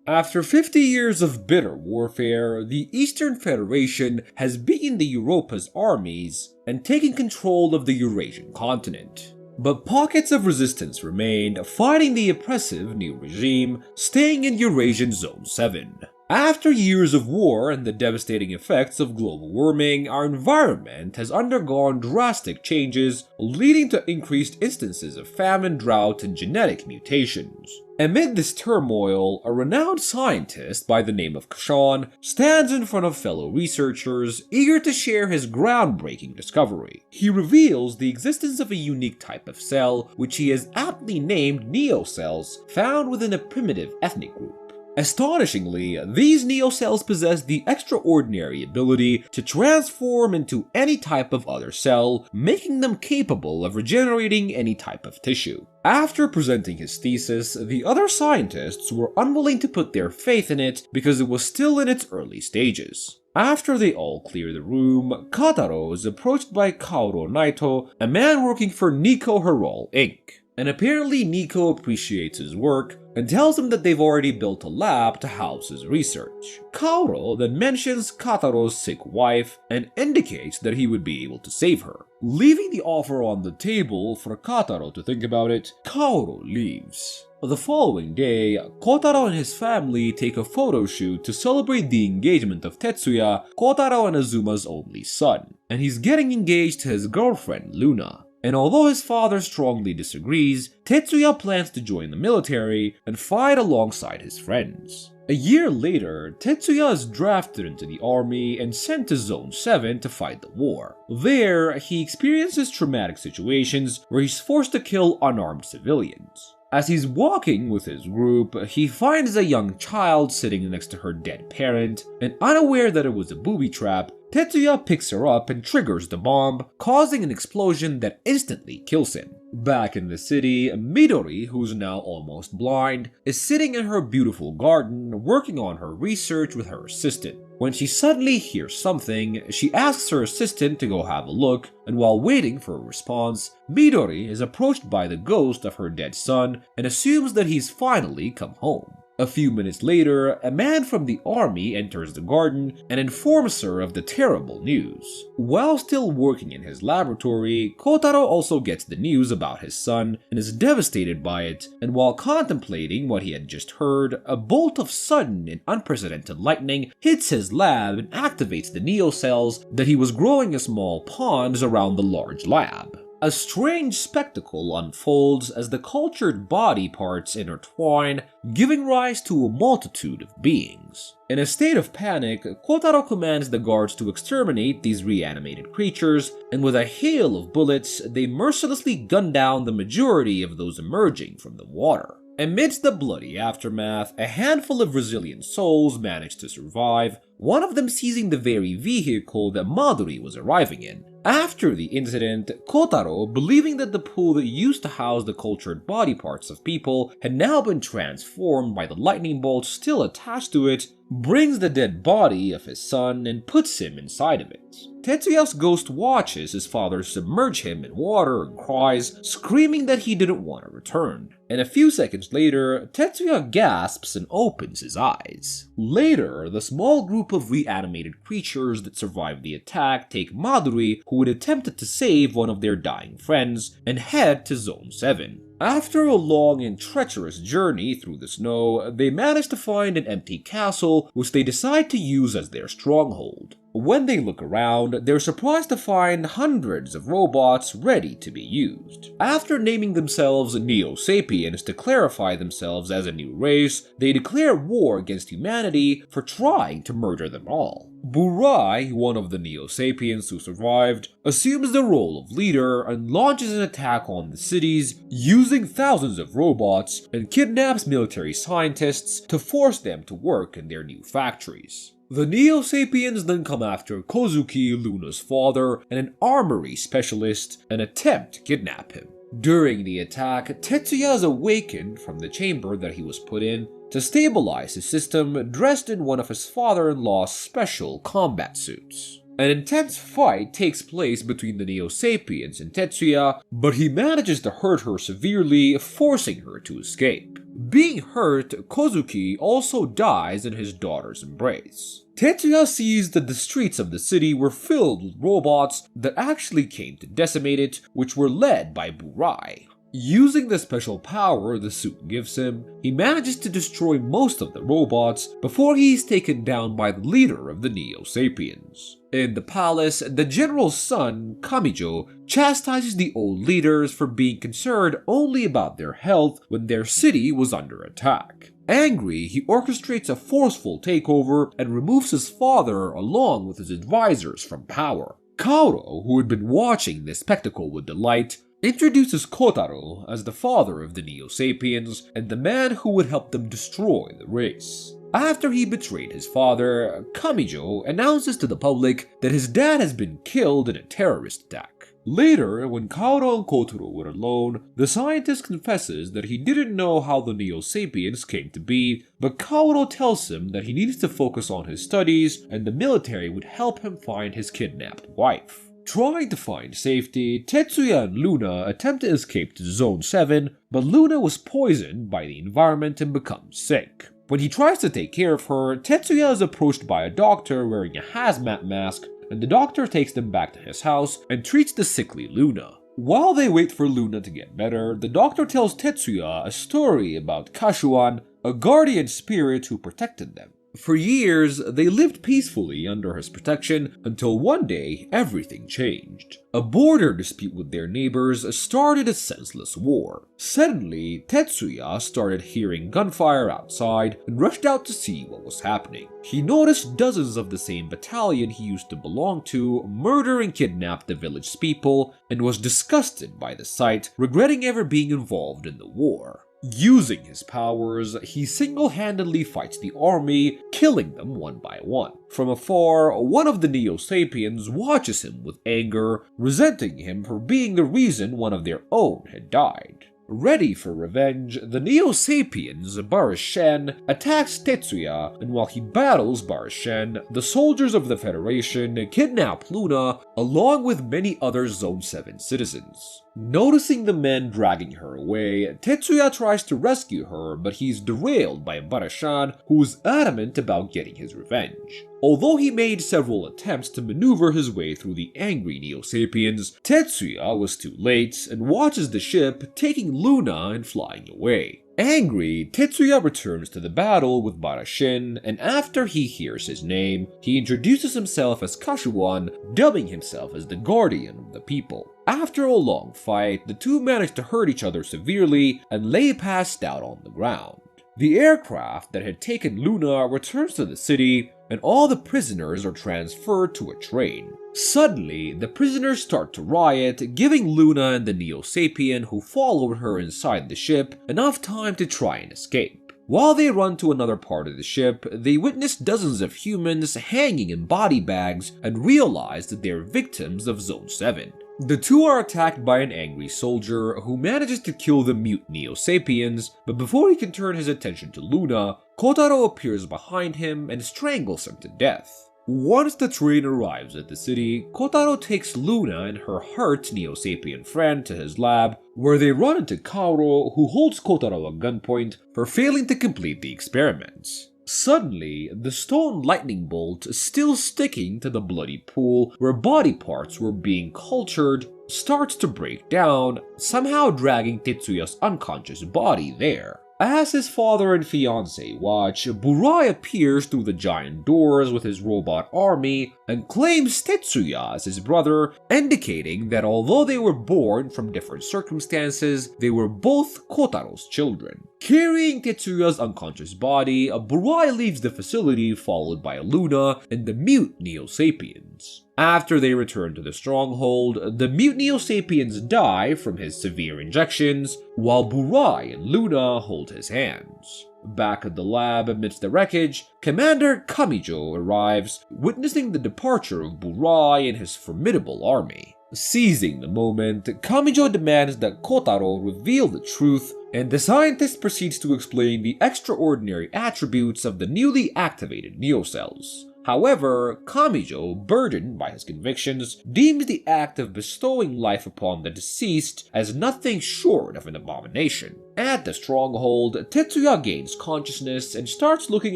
After 50 years of bitter warfare, the Eastern Federation has beaten the Europa's armies and taken control of the Eurasian continent. But pockets of resistance remained, fighting the oppressive new regime, staying in Eurasian Zone 7. After years of war and the devastating effects of global warming, our environment has undergone drastic changes, leading to increased instances of famine, drought, and genetic mutations. Amid this turmoil, a renowned scientist by the name of Kshan stands in front of fellow researchers, eager to share his groundbreaking discovery. He reveals the existence of a unique type of cell, which he has aptly named neocells, found within a primitive ethnic group. Astonishingly, these neocells possess the extraordinary ability to transform into any type of other cell, making them capable of regenerating any type of tissue. After presenting his thesis, the other scientists were unwilling to put their faith in it because it was still in its early stages. After they all clear the room, Kataro is approached by Kaoru Naito, a man working for Nico Herol Inc. And apparently Nico appreciates his work and tells him that they've already built a lab to house his research. Kaoru then mentions Kataro's sick wife and indicates that he would be able to save her. Leaving the offer on the table for Kataro to think about it, Kaoru leaves. The following day, Kotaro and his family take a photo shoot to celebrate the engagement of Tetsuya, Kotaro and Azuma's only son, and he's getting engaged to his girlfriend Luna. And although his father strongly disagrees, Tetsuya plans to join the military and fight alongside his friends. A year later, Tetsuya is drafted into the army and sent to Zone 7 to fight the war. There, he experiences traumatic situations where he's forced to kill unarmed civilians. As he's walking with his group, he finds a young child sitting next to her dead parent, and unaware that it was a booby trap, Tetsuya picks her up and triggers the bomb, causing an explosion that instantly kills him. Back in the city, Midori, who's now almost blind, is sitting in her beautiful garden working on her research with her assistant. When she suddenly hears something, she asks her assistant to go have a look, and while waiting for a response, Midori is approached by the ghost of her dead son and assumes that he's finally come home. A few minutes later, a man from the army enters the garden and informs her of the terrible news. While still working in his laboratory, Kotaro also gets the news about his son and is devastated by it, and while contemplating what he had just heard, a bolt of sudden and unprecedented lightning hits his lab and activates the neocells that he was growing in small ponds around the large lab. A strange spectacle unfolds as the cultured body parts intertwine, giving rise to a multitude of beings. In a state of panic, Kotaro commands the guards to exterminate these reanimated creatures, and with a hail of bullets, they mercilessly gun down the majority of those emerging from the water. Amidst the bloody aftermath, a handful of resilient souls manage to survive, one of them seizing the very vehicle that Maduri was arriving in. After the incident, Kotaro, believing that the pool that used to house the cultured body parts of people had now been transformed by the lightning bolt still attached to it, brings the dead body of his son and puts him inside of it. Tetsuya's ghost watches his father submerge him in water and cries, screaming that he didn't want to return. And a few seconds later, Tetsuya gasps and opens his eyes. Later, the small group of reanimated creatures that survived the attack take Maduri, who had attempted to save one of their dying friends, and head to Zone 7. After a long and treacherous journey through the snow, they manage to find an empty castle, which they decide to use as their stronghold. When they look around, they're surprised to find hundreds of robots ready to be used. After naming themselves Neo-Sapiens to clarify themselves as a new race, they declare war against humanity for trying to murder them all. Burai, one of the Neo-Sapiens who survived, assumes the role of leader and launches an attack on the cities using thousands of robots and kidnaps military scientists to force them to work in their new factories. The Neo-Sapiens then come after Kozuki, Luna's father, and an armory specialist and attempt to kidnap him. During the attack, Tetsuya is awakened from the chamber that he was put in to stabilize his system, dressed in one of his father-in-law's special combat suits. An intense fight takes place between the Neo-Sapiens and Tetsuya, but he manages to hurt her severely, forcing her to escape. Being hurt, Kozuki also dies in his daughter's embrace. Tetsuya sees that the streets of the city were filled with robots that actually came to decimate it, which were led by Burai. Using the special power the suit gives him, he manages to destroy most of the robots before he is taken down by the leader of the Neo-Sapiens. In the palace, the general's son, Kamijo, chastises the old leaders for being concerned only about their health when their city was under attack. Angry, he orchestrates a forceful takeover and removes his father along with his advisors from power. Kaoru, who had been watching this spectacle with delight, introduces Kotaro as the father of the Neo-Sapiens and the man who would help them destroy the race. After he betrayed his father, Kamijo announces to the public that his dad has been killed in a terrorist attack. Later, when Kaoru and Kotaro were alone, the scientist confesses that he didn't know how the Neo-Sapiens came to be, but Kaoru tells him that he needs to focus on his studies and the military would help him find his kidnapped wife. Trying to find safety, Tetsuya and Luna attempt to escape to Zone 7, but Luna was poisoned by the environment and becomes sick. When he tries to take care of her, Tetsuya is approached by a doctor wearing a hazmat mask, and the doctor takes them back to his house and treats the sickly Luna. While they wait for Luna to get better, the doctor tells Tetsuya a story about Kashuan, a guardian spirit who protected them. For years, they lived peacefully under his protection until one day everything changed. A border dispute with their neighbors started a senseless war. Suddenly, Tetsuya started hearing gunfire outside and rushed out to see what was happening. He noticed dozens of the same battalion he used to belong to murder and kidnap the village's people and was disgusted by the sight, regretting ever being involved in the war. Using his powers, he single-handedly fights the army, killing them one by one. From afar, one of the Neo-Sapiens watches him with anger, resenting him for being the reason one of their own had died. Ready for revenge, the Neo-Sapiens, Barishen, attacks Tetsuya, and while he battles Barishen, the soldiers of the Federation kidnap Luna along with many other Zone 7 citizens. Noticing the men dragging her away, Tetsuya tries to rescue her, but he's derailed by Barishan, who is adamant about getting his revenge. Although he made several attempts to maneuver his way through the angry Neo-Sapiens, Tetsuya was too late and watches the ship taking Luna and flying away. Angry, Tetsuya returns to the battle with Barishin, and after he hears his name, he introduces himself as Kashuan, dubbing himself as the guardian of the people. After a long fight, the two manage to hurt each other severely and lay passed out on the ground. The aircraft that had taken Luna returns to the city, and all the prisoners are transferred to a train. Suddenly, the prisoners start to riot, giving Luna and the Neo-Sapien who followed her inside the ship enough time to try and escape. While they run to another part of the ship, they witness dozens of humans hanging in body bags and realize that they're victims of Zone 7. The two are attacked by an angry soldier who manages to kill the mute Neo-Sapiens, but before he can turn his attention to Luna, Kotaro appears behind him and strangles him to death. Once the train arrives at the city, Kotaro takes Luna and her hurt Neo-Sapien friend to his lab, where they run into Kaoru, who holds Kotaro at gunpoint for failing to complete the experiments. Suddenly, the stone lightning bolt, still sticking to the bloody pool where body parts were being cultured, starts to break down, somehow dragging Tetsuya's unconscious body there. As his father and fiancé watch, Burai appears through the giant doors with his robot army and claims Tetsuya as his brother, indicating that although they were born from different circumstances, they were both Kotaro's children. Carrying Tetsuya's unconscious body, Burai leaves the facility followed by Luna and the mute Neo-Sapiens. After they return to the stronghold, the mute Neo-Sapiens die from his severe injections, while Burai and Luna hold his hands. Back at the lab amidst the wreckage, Commander Kamijo arrives, witnessing the departure of Burai and his formidable army. Seizing the moment, Kamijo demands that Kotaro reveal the truth, and the scientist proceeds to explain the extraordinary attributes of the newly activated Neocells. However, Kamijo, burdened by his convictions, deems the act of bestowing life upon the deceased as nothing short of an abomination. At the stronghold, Tetsuya gains consciousness and starts looking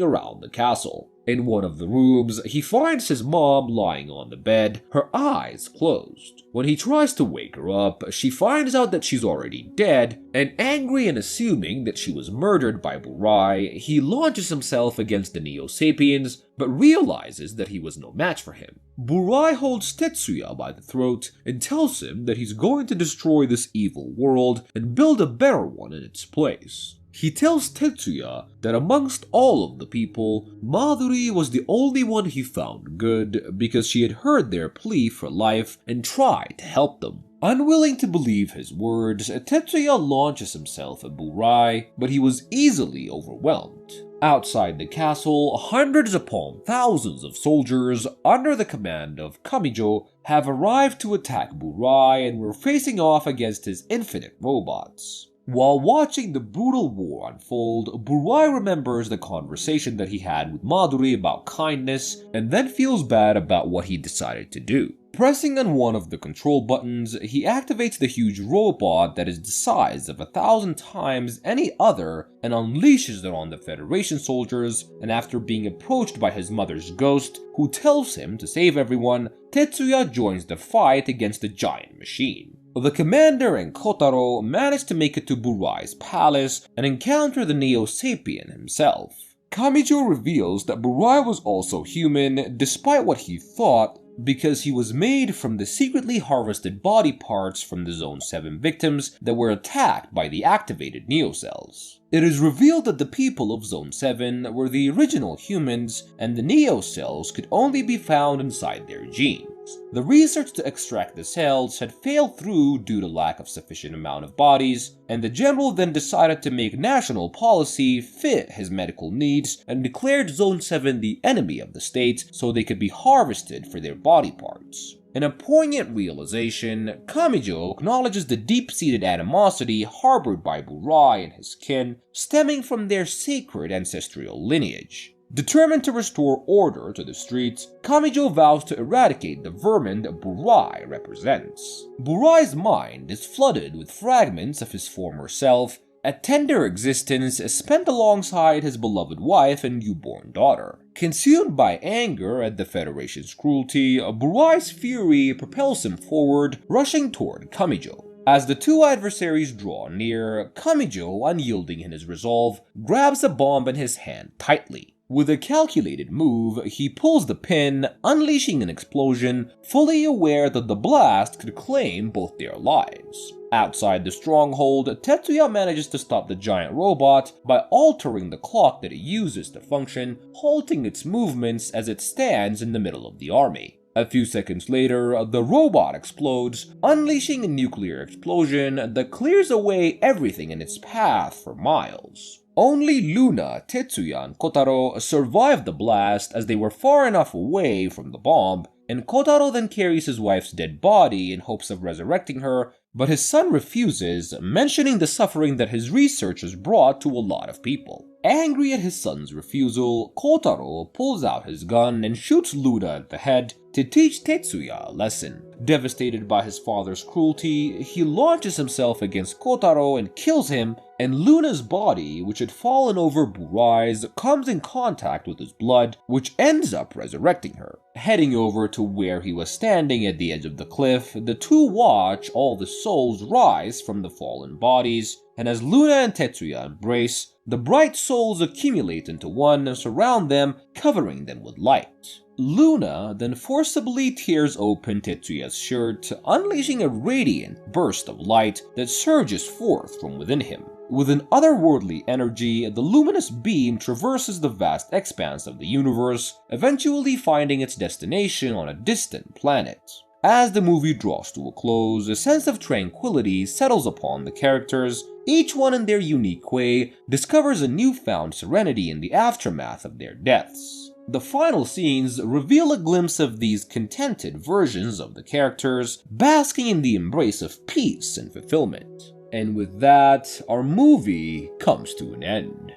around the castle. In one of the rooms, he finds his mom lying on the bed, her eyes closed. When he tries to wake her up, she finds out that she's already dead, and angry and assuming that she was murdered by Burai, he launches himself against the Neo-Sapiens, but realizes that he was no match for him. Burai holds Tetsuya by the throat and tells him that he's going to destroy this evil world and build a better one in its place. He tells Tetsuya that amongst all of the people, Maduri was the only one he found good because she had heard their plea for life and tried to help them. Unwilling to believe his words, Tetsuya launches himself at Burai, but he was easily overwhelmed. Outside the castle, hundreds upon thousands of soldiers under the command of Kamijo have arrived to attack Burai and were facing off against his infinite robots. While watching the brutal war unfold, Burai remembers the conversation that he had with Maduri about kindness and then feels bad about what he decided to do. Pressing on one of the control buttons, he activates the huge robot that is the size of 1,000 times any other and unleashes it on the Federation soldiers, and after being approached by his mother's ghost, who tells him to save everyone, Tetsuya joins the fight against the giant machine. The commander and Kotaro manage to make it to Burai's palace and encounter the Neo-Sapien himself. Kamijo reveals that Burai was also human, despite what he thought, because he was made from the secretly harvested body parts from the Zone 7 victims that were attacked by the activated Neo-Cells. It is revealed that the people of Zone 7 were the original humans, and the Neo-Cells could only be found inside their genes. The research to extract the cells had failed through due to lack of sufficient amount of bodies, and the general then decided to make national policy fit his medical needs and declared Zone 7 the enemy of the state so they could be harvested for their body parts. In a poignant realization, Kamijo acknowledges the deep-seated animosity harbored by Burai and his kin, stemming from their sacred ancestral lineage. Determined to restore order to the streets, Kamijo vows to eradicate the vermin that Burai represents. Burai's mind is flooded with fragments of his former self, a tender existence spent alongside his beloved wife and newborn daughter. Consumed by anger at the Federation's cruelty, Burai's fury propels him forward, rushing toward Kamijo. As the two adversaries draw near, Kamijo, unyielding in his resolve, grabs a bomb in his hand tightly. With a calculated move, he pulls the pin, unleashing an explosion, fully aware that the blast could claim both their lives. Outside the stronghold, Tetsuya manages to stop the giant robot by altering the clock that it uses to function, halting its movements as it stands in the middle of the army. A few seconds later, the robot explodes, unleashing a nuclear explosion that clears away everything in its path for miles. Only Luna, Tetsuya, and Kotaro survive the blast as they were far enough away from the bomb, and Kotaro then carries his wife's dead body in hopes of resurrecting her, but his son refuses, mentioning the suffering that his research has brought to a lot of people. Angry at his son's refusal, Kotaro pulls out his gun and shoots Luna at the head to teach Tetsuya a lesson. Devastated by his father's cruelty, he launches himself against Kotaro and kills him, and Luna's body, which had fallen over Burai's, comes in contact with his blood, which ends up resurrecting her. Heading over to where he was standing at the edge of the cliff, the two watch all the souls rise from the fallen bodies, and as Luna and Tetsuya embrace, the bright souls accumulate into one and surround them, covering them with light. Luna then forcibly tears open Tetsuya's shirt, unleashing a radiant burst of light that surges forth from within him. With an otherworldly energy, the luminous beam traverses the vast expanse of the universe, eventually finding its destination on a distant planet. As the movie draws to a close, a sense of tranquility settles upon the characters. Each one in their unique way discovers a newfound serenity in the aftermath of their deaths. The final scenes reveal a glimpse of these contented versions of the characters, basking in the embrace of peace and fulfillment. And with that, our movie comes to an end.